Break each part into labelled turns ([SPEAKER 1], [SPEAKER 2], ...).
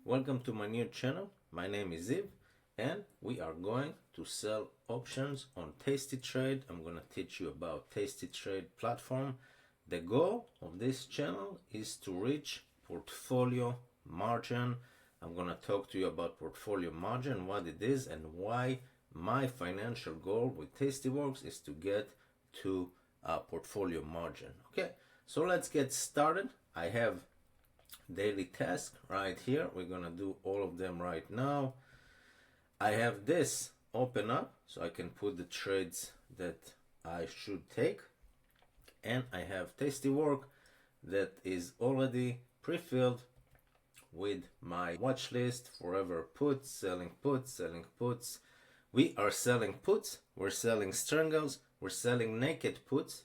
[SPEAKER 1] welcome to my new channel. My name is Ziv and we are going to sell options on tastytrade. I'm going to teach you about tastytrade platform. The goal of this channel is to reach portfolio margin. I'm going to talk to you about portfolio margin, what it is, and why my financial goal with Tastyworks is to get to a portfolio margin. Okay, so let's get started. I have daily task right here. We're gonna do all of them right now. I have this open up so I can put the trades that I should take, and I have Tastywork that is already pre-filled with my watch list. Forever puts, selling puts, selling puts. We are selling puts, we're selling strangles, we're selling naked puts,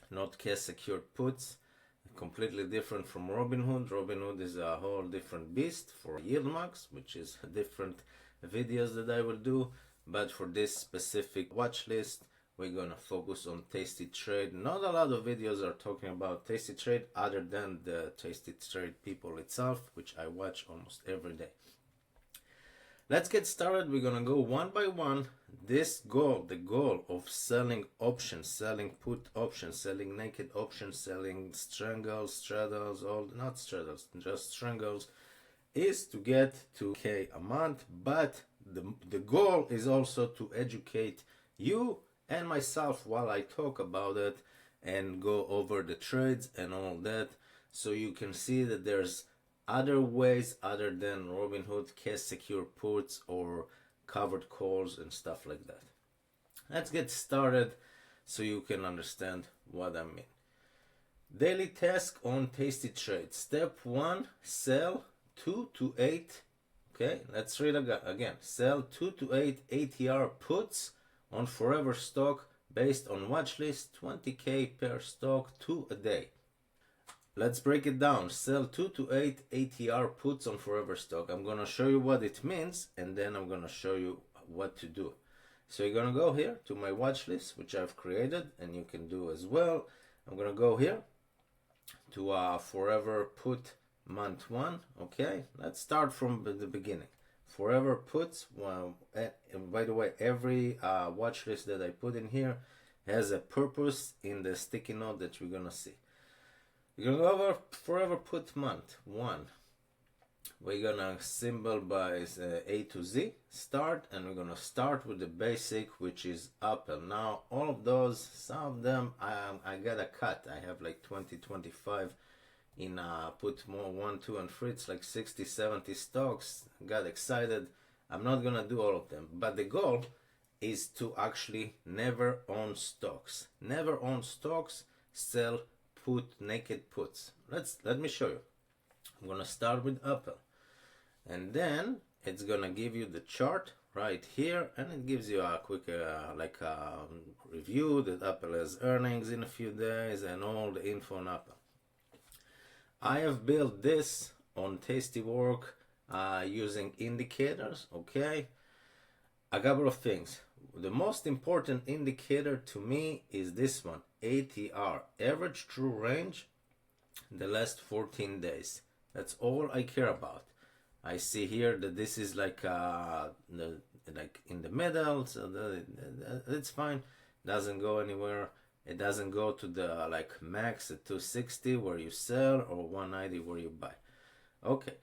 [SPEAKER 1] not cash secured puts. Completely different from Robinhood. Robinhood is a whole different beast for yield max, which is different videos that I will do. But for this specific watch list, we're gonna focus on Tastytrade. Not a lot of videos are talking about Tastytrade other than the Tastytrade people itself, which I watch almost every day. Let's get started. We're gonna go one by one. This goal, the goal of selling options, selling put options, selling naked options, selling strangles, straddles, all not straddles, just strangles, is to get to K a month. But the goal is also to educate you and myself while I talk about it and go over the trades and all that, so you can see that there's other ways other than Robinhood, cash secure puts, or covered calls and stuff like that. Let's get started so you can understand what I mean. Daily task on Tastytrade. Step 1, sell 2 to 8. Okay, let's read again. Sell 2 to 8 ATR puts on forever stock based on watch list, 20K per stock, 2 a day. Let's break it down. Sell 2 to 8 ATR puts on forever stock. I'm going to show you what it means, and then I'm going to show you what to do. So you're going to go here to my watch list, which I've created, and you can do as well. I'm going to go here to forever put month 1. Okay, let's start from the beginning. Forever puts, well, and by the way, every watch list that I put in here has a purpose in the sticky note that you're going to see. We're gonna go over forever put month 1. We're gonna symbol by A to Z start, and we're gonna start with the basic, which is Apple. Now all of those, some of them I got a cut. I have like 20-25 in put more 1, 2 and 3. It's like 60-70 stocks. Got excited. I'm not gonna do all of them, but the goal is to actually never own stocks. Never own stocks, sell put, naked puts. Let me show you. I'm gonna start with Apple, and then it's gonna give you the chart right here, and it gives you a quick review that Apple has earnings in a few days and all the info on Apple. I have built this on Tastywork using indicators. Okay, a couple of things. The most important indicator to me is this one, ATR, average true range, the last 14 days. That's all I care about. I see here that this is like in the middle, so it's fine. Doesn't go anywhere. It doesn't go to the like max at 260 where you sell or 190 where you buy. Okay,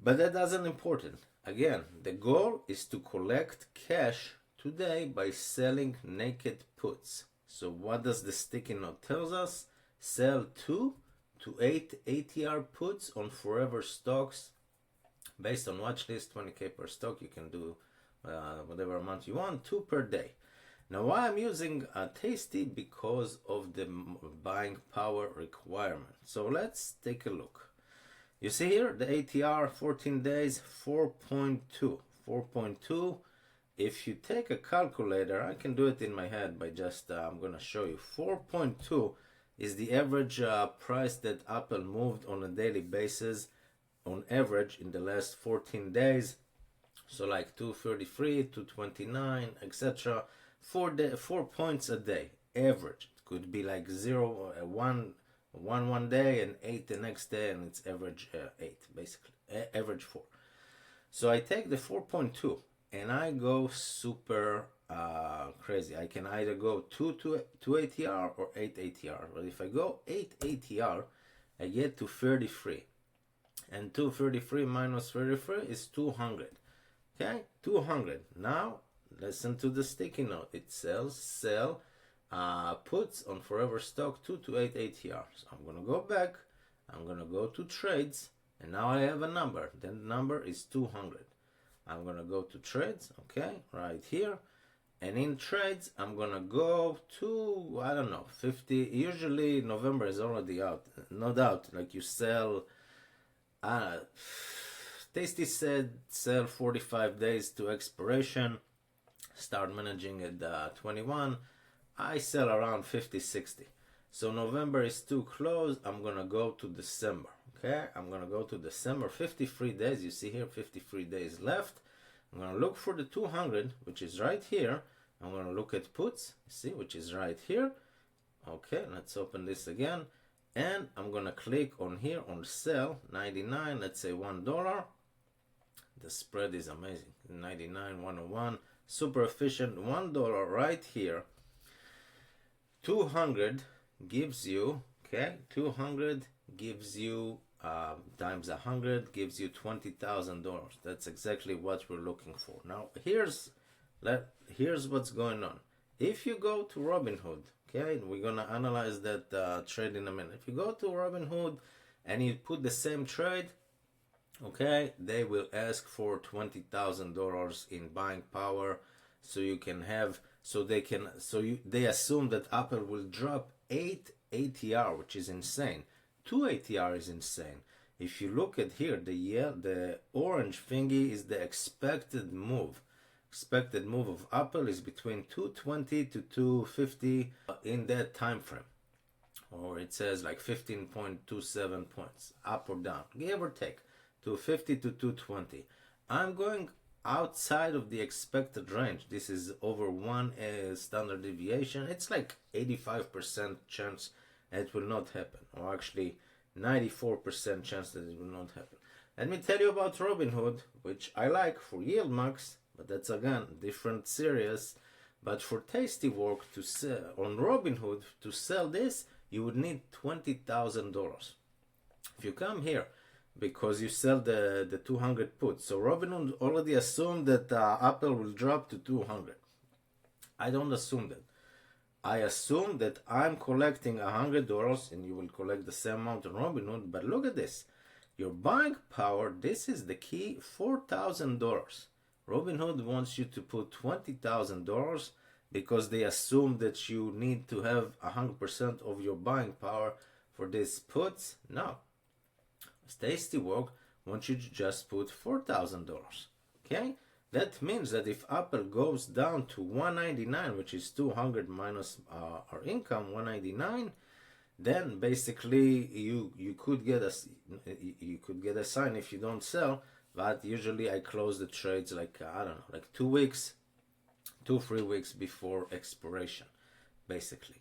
[SPEAKER 1] but that doesn't important. Again, the goal is to collect cash today by selling naked puts. So what does the sticky note tells us? Sell 2 to 8 ATR puts on forever stocks based on watch list, 20K per stock. You can do whatever amount you want, 2 per day. Now why I'm using Tasty? Because of the buying power requirement. So let's take a look. You see here the ATR 14 days 4.2. If you take a calculator, I can do it in my head by just, I'm gonna show you. 4.2 is the average price that Apple moved on a daily basis on average in the last 14 days. So like 233, 229, etc. 4 points a day, average. It could be like 0, 1 one day and 8 the next day, and it's average 8 basically. average 4. So I take the 4.2 and I go super crazy. I can either go 2 ATR or 8 ATR. But if I go 8 ATR, I get to 33. And 233 minus 33 is 200. Okay, 200. Now, listen to the sticky note. It says sell puts on forever stock 2 to 8 ATR. So I'm going to go back. I'm going to go to trades. And now I have a number. Then the number is 200. I'm going to go to trades. Okay, right here. And in trades, I'm going to go to, I don't know, 50. Usually November is already out. No doubt. Like you sell... Tasty said sell 45 days to expiration, start managing at 21. I sell around 50, 60. So November is too close. I'm gonna go to December. Okay, I'm gonna go to December. 53 days. You see here, 53 days left. I'm gonna look for the 200, which is right here. I'm gonna look at puts. See, which is right here. Okay, let's open this again. And I'm gonna click on here on sell 99, let's say $1. The spread is amazing. 99, 101, super efficient. $1 right here. 200 gives you, okay, 200 gives you times 100 gives you $20,000. That's exactly what we're looking for. Now here's what's going on. If you go to Robinhood, okay, we're gonna analyze that trade in a minute. If you go to Robinhood and you put the same trade, okay, they will ask for $20,000 in buying power, so you can have, they assume that Apple will drop 8 ATR, which is insane. 2 ATR is insane. If you look at here, the orange thingy is the expected move. Expected move of Apple is between 220 to 250 in that time frame, or it says like 15.27 points up or down, give or take, 250 to 220. I'm going outside of the expected range. This is over one standard deviation. It's like 85% chance it will not happen, or actually 94% chance that it will not happen. Let me tell you about Robinhood, which I like for yield max. But that's again different series. But for Tasty work to sell on Robinhood, to sell this, you would need $20,000. If you come here, because you sell the 200 puts, so Robinhood already assumed that Apple will drop to 200. I don't assume that. I assume that I'm collecting $100, and you will collect the same amount on Robinhood. But look at this, your buying power. This is the key: $4,000. Robinhood wants you to put $20,000 because they assume that you need to have 100% of your buying power for these puts. No. Tasty Work wants you to just put $4,000. Okay? That means that if Apple goes down to 199, which is 200 minus our income, 199, then basically you could get a sign if you don't sell. But usually I close the trades like, I don't know, like 2 weeks, 3 weeks before expiration, basically.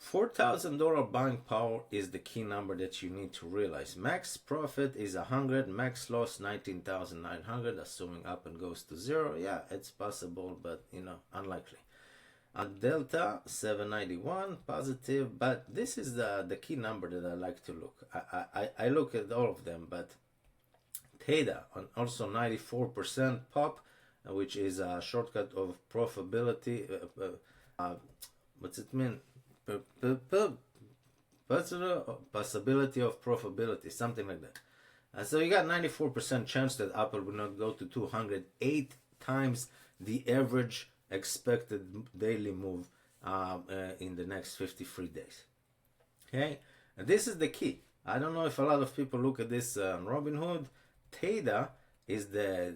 [SPEAKER 1] $4,000 buying power is the key number that you need to realize. Max profit is 100, max loss 19,900, assuming Apple goes to 0. Yeah, it's possible, but unlikely. Delta 791 positive, but this is the key number that I like to look. I look at all of them, but Theta also 94% pop, which is a shortcut of profitability. What's it mean? Possibility of profitability, something like that. So you got 94% chance that Apple will not go to 208 times the average expected daily move in the next 53 days. Okay, and this is the key. I don't know if a lot of people look at this on Robinhood. Theta is the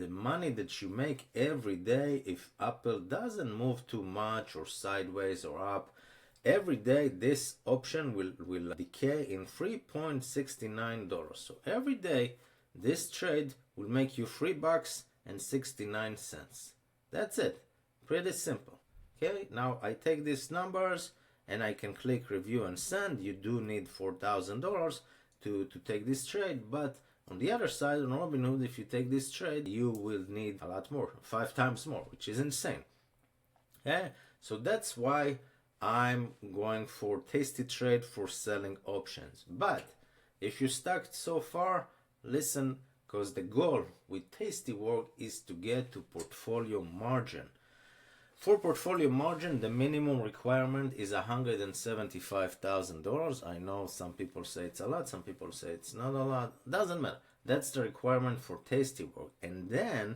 [SPEAKER 1] money that you make every day if Apple doesn't move too much or sideways or up. Every day this option will decay in $3.69. So every day this trade will make you $3.69. That's it. Pretty simple. Okay, now I take these numbers and I can click review and send. You do need $4,000 to take this trade, but On the other side, on Robinhood, if you take this trade, you will need a lot more, 5 times more, which is insane. Okay, so that's why I'm going for Tasty Trade for selling options. But if you're stuck so far, listen, because the goal with Tasty Work is to get to portfolio margin. For portfolio margin, the minimum requirement is $175,000. I know some people say it's a lot, some people say it's not a lot. Doesn't matter. That's the requirement for Tasty Work. And then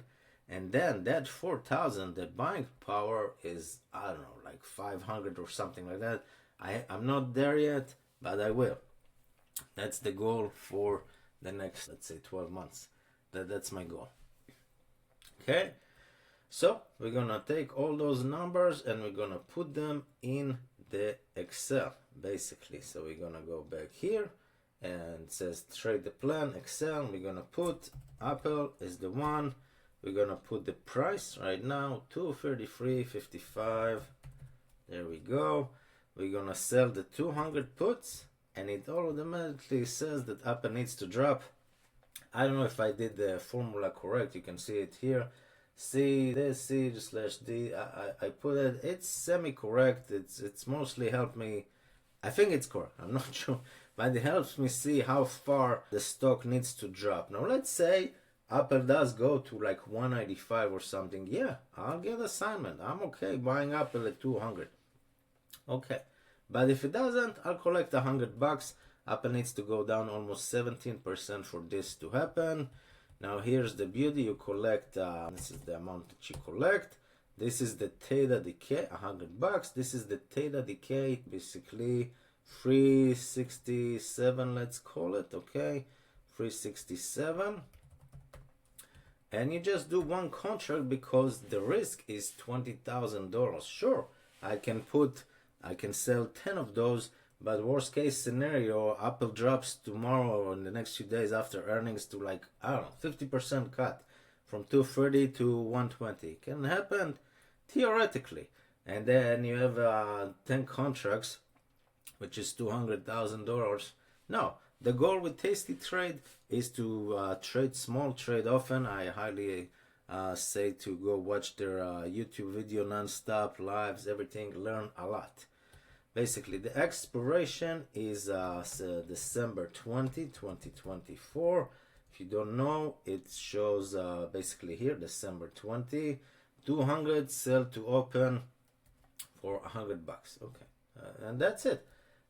[SPEAKER 1] that 4,000, the buying power is, I don't know, like 500 or something like that. I'm not there yet, but I will. That's the goal for the next, let's say, 12 months. That's my goal. Okay, so we're gonna take all those numbers and we're gonna put them in the Excel, basically. So we're gonna go back here and it says trade the plan, Excel. We're gonna put Apple is the one. We're gonna put the price right now, 233.55. There we go. We're gonna sell the 200 puts, and it automatically says that Apple needs to drop. I don't know if I did the formula correct. You can see it here. C this C slash D. I put it. It's semi-correct. It's mostly helped me. I think it's correct. I'm not sure, but it helps me see how far the stock needs to drop. Now let's say Apple does go to like 195 or something. Yeah, I'll get assignment. I'm okay buying Apple at 200. Okay, but if it doesn't, I'll collect $100. Apple needs to go down almost 17% for this to happen. Now here's the beauty. You collect, this is the amount that you collect. This is the theta decay, $100. This is the theta decay, basically 367, let's call it, okay? 367. And you just do one contract because the risk is $20,000. Sure, I can sell 10 of those, but worst case scenario, Apple drops tomorrow or in the next few days after earnings to like, I don't know, 50% cut from 230 to 120. Can happen theoretically. And then you have 10 contracts, which is $200,000. No, the goal with Tasty Trade is to trade small, trade often. I highly say to go watch their YouTube video non-stop, lives, everything, learn a lot. Basically, the expiration is December 20, 2024. If you don't know, it shows basically here, December 20, 200, sell to open for $100. Okay, and that's it.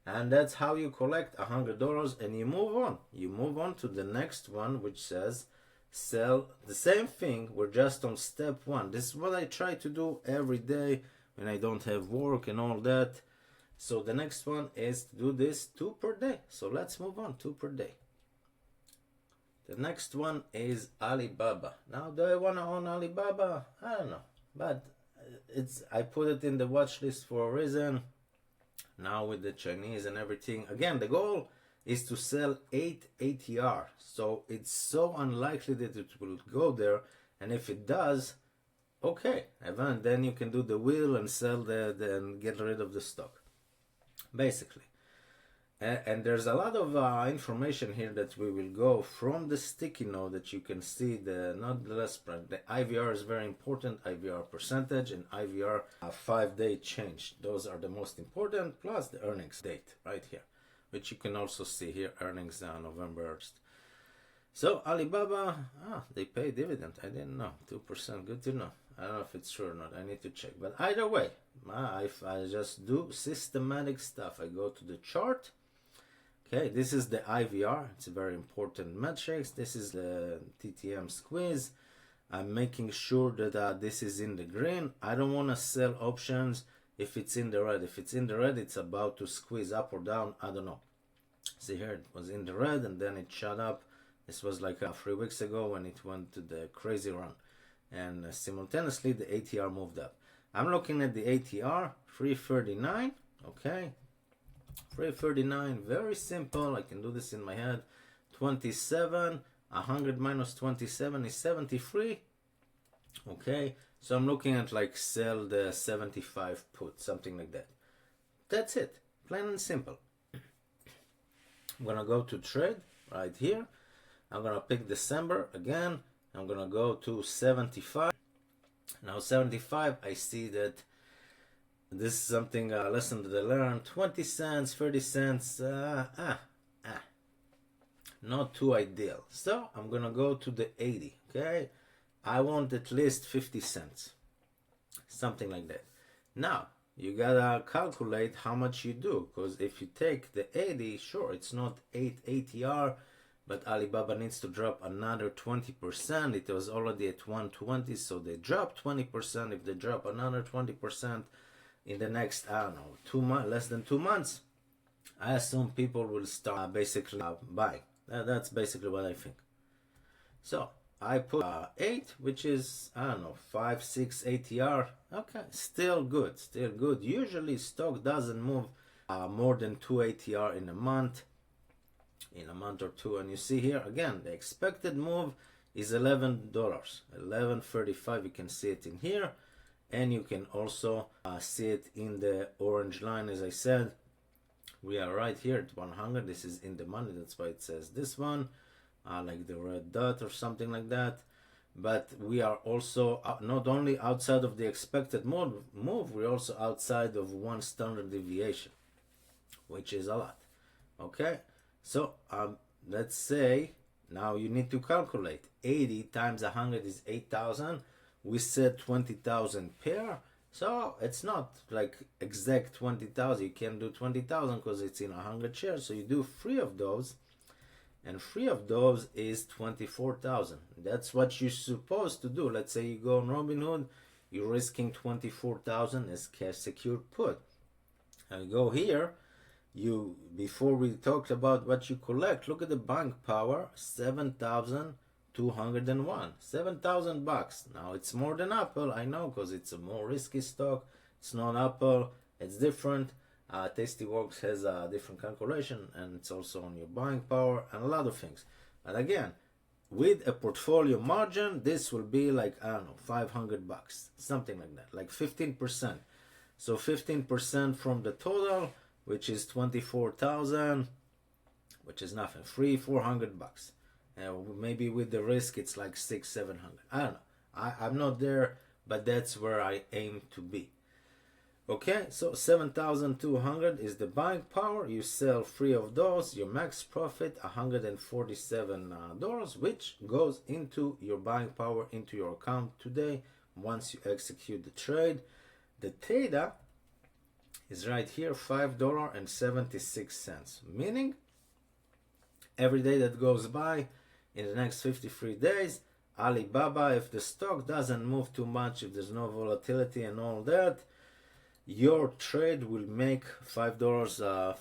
[SPEAKER 1] And that's how you collect $100 and you move on. You move on to the next one, which says sell the same thing. We're just on step 1. This is what I try to do every day when I don't have work and all that. So the next one is to do this 2 per day. So let's move on, 2 per day. The next one is Alibaba. Now, do I want to own Alibaba? I don't know, but I put it in the watch list for a reason. Now with the Chinese and everything, again, the goal is to sell 8 ATR. So it's so unlikely that it will go there, and if it does, okay, and then you can do the wheel and sell and get rid of the stock, basically. And there's a lot of information here that we will go from the sticky note that you can see. The IVR is very important, IVR percentage and IVR 5-day change. Those are the most important, plus the earnings date right here, which you can also see here, earnings November 1st. So Alibaba, they pay dividend. I didn't know, 2%, good to know. I don't know if it's true or not, I need to check. But either way, I just do systematic stuff. I go to the chart. Okay, this is the IVR. It's a very important metrics. This is the TTM squeeze. I'm making sure that this is in the green. I don't want to sell options if it's in the red. If it's in the red, it's about to squeeze up or down. I don't know. See here, it was in the red and then it shot up. This was like 3 weeks ago when it went to the crazy run. And simultaneously, the ATR moved up. I'm looking at the ATR, 339. Okay. 339, very simple. I can do this in my head. 27, 100 minus 27 is 73. Okay, so I'm looking at like sell the 75 put, something like that. That's it, plain and simple. I'm gonna go to trade right here. I'm gonna pick December again. I'm gonna go to 75. Now 75, I see that this is something lesson that I learned. 20 cents, 30 cents, not too ideal. So I'm gonna go to the 80. Okay, I want at least 50 cents, something like that. Now you gotta calculate how much you do, because if you take the 80, sure, it's not 8 ATR, but Alibaba needs to drop another 20%. It was already at 120, so they dropped 20%. If they drop another 20% in the next, I don't know, 2 months, less than 2 months, I assume people will start basically buying. That's basically what I think. So I put 8, which is, I don't know, 5, 6 ATR. Okay, still good, still good. Usually stock doesn't move more than 2 ATR in a month or two. And you see here again, the expected move is $11, $11.35. You can see it in here, and you can also see it in the orange line. As I said, we are right here at 100. This is in the money, that's why it says this one, like the red dot or something like that. But we are also not only outside of the expected move, we're also outside of 1 standard deviation, which is a lot. Okay, so let's say now you need to calculate 80 times 100 is 8,000. We said 20,000 pair, so it's not like exact 20,000. You can't do 20,000 because it's in 100 shares. So you do 3 of those, and 3 of those is 24,000. That's what you're supposed to do. Let's say you go on Robinhood, you're risking 24,000 as cash secured put. And you go here, before we talked about what you collect, look at the buying power, 7,201, $7,000. Now it's more than Apple, I know, because it's a more risky stock. It's not Apple, it's different. Tastyworks has a different calculation, and it's also on your buying power and a lot of things. And again, with a portfolio margin, this will be like, I don't know, $500, something like that, like 15%. So 15% from the total, which is 24,000, which is nothing, $400. Maybe with the risk, it's like 600-700. I don't know. I'm not there, but that's where I aim to be. Okay, so 7,200 is the buying power. You sell 3 of those, your max profit $147, which goes into your buying power, into your account today once you execute the trade. The theta is right here, $5.76, meaning every day that goes by in the next 53 days, Alibaba, if the stock doesn't move too much, if there's no volatility and all that, your trade will make $5 a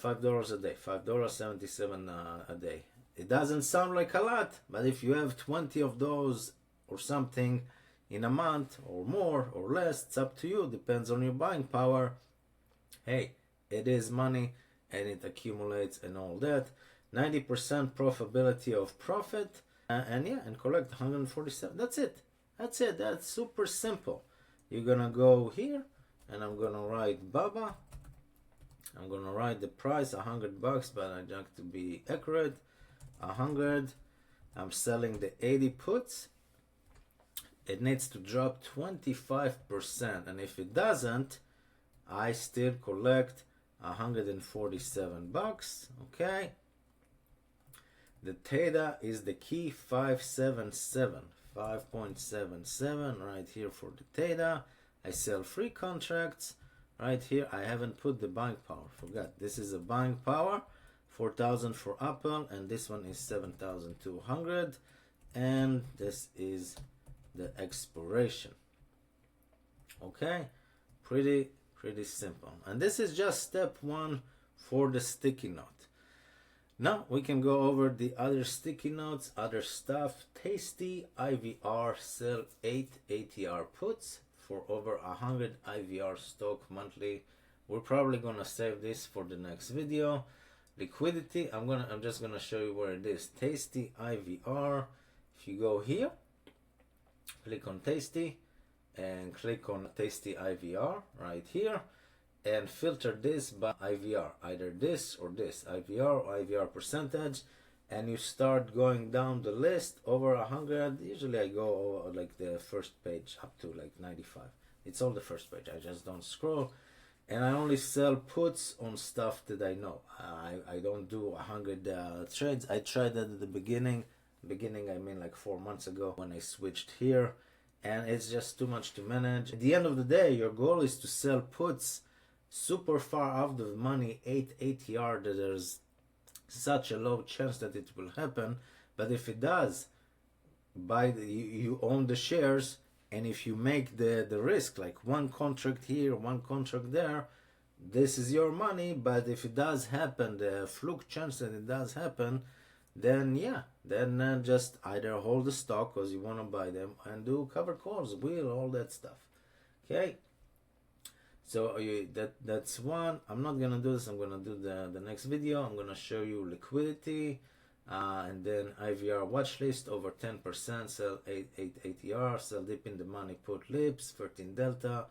[SPEAKER 1] day, $5.77 a day. It doesn't sound like a lot, but if you have 20 of those or something in a month, or more or less, it's up to you, depends on your buying power. Hey, it is money and it accumulates and all that. 90% profitability of profit, and collect 147. That's it. That's super simple. You're gonna go here, and I'm gonna write Baba. I'm gonna write the price, $100, but I like to be accurate. 100. I'm selling the 80 puts. It needs to drop 25%, and if it doesn't, I still collect $147. Okay. The theta is the key, 5.77 right here for the theta. I sell 3 contracts right here. I haven't put the buying power, forgot. This is a buying power, 4,000 for Apple, and this one is 7,200, and this is the expiration. Okay, pretty simple. And this is just step 1 for the sticky note. Now we can go over the other sticky notes, other stuff. Tasty IVR sell 8 ATR puts for over 100 IVR stock monthly. We're probably gonna save this for the next video. Liquidity, I'm just gonna show you where it is. Tasty IVR. If you go here, click on Tasty and click on Tasty IVR right here, and filter this by IVR, either this or this, IVR or IVR percentage, and you start going down the list over 100. Usually I go over like the first page up to like 95. It's all the first page. I just don't scroll, and I only sell puts on stuff that I know. I don't do 100 trades. I tried that at the beginning. I mean like 4 months ago when I switched here, and it's just too much to manage. At the end of the day, your goal is to sell puts super far out of money, 8 ATR, that there's such a low chance that it will happen. But if it does, you own the shares, and if you make the risk, like one contract here, one contract there, this is your money. But if it does happen, the fluke chance that it does happen, then just either hold the stock because you want to buy them, and do cover calls, wheel, all that stuff. Okay, so that's one. I'm not gonna do this. I'm gonna do the next video. I'm gonna show you liquidity, and then IVR watch list over 10%, sell 8 ATR, sell deep in the money, put lips, 13 delta,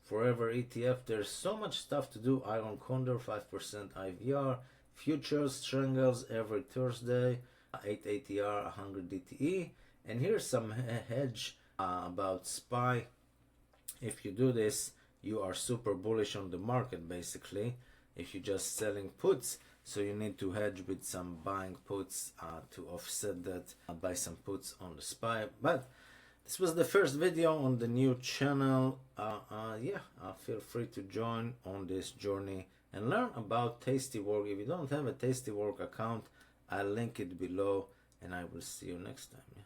[SPEAKER 1] forever ETF. There's so much stuff to do. Iron Condor 5% IVR, futures, strangles every Thursday, 8 ATR, 100 DTE. And here's some hedge about SPY. If you do this, you are super bullish on the market basically. If you're just selling puts, so you need to hedge with some buying puts to offset that, buy some puts on the SPY. But this was the first video on the new channel. Feel free to join on this journey and learn about Tastywork. If you don't have a Tastywork account, I'll link it below, and I will see you next time.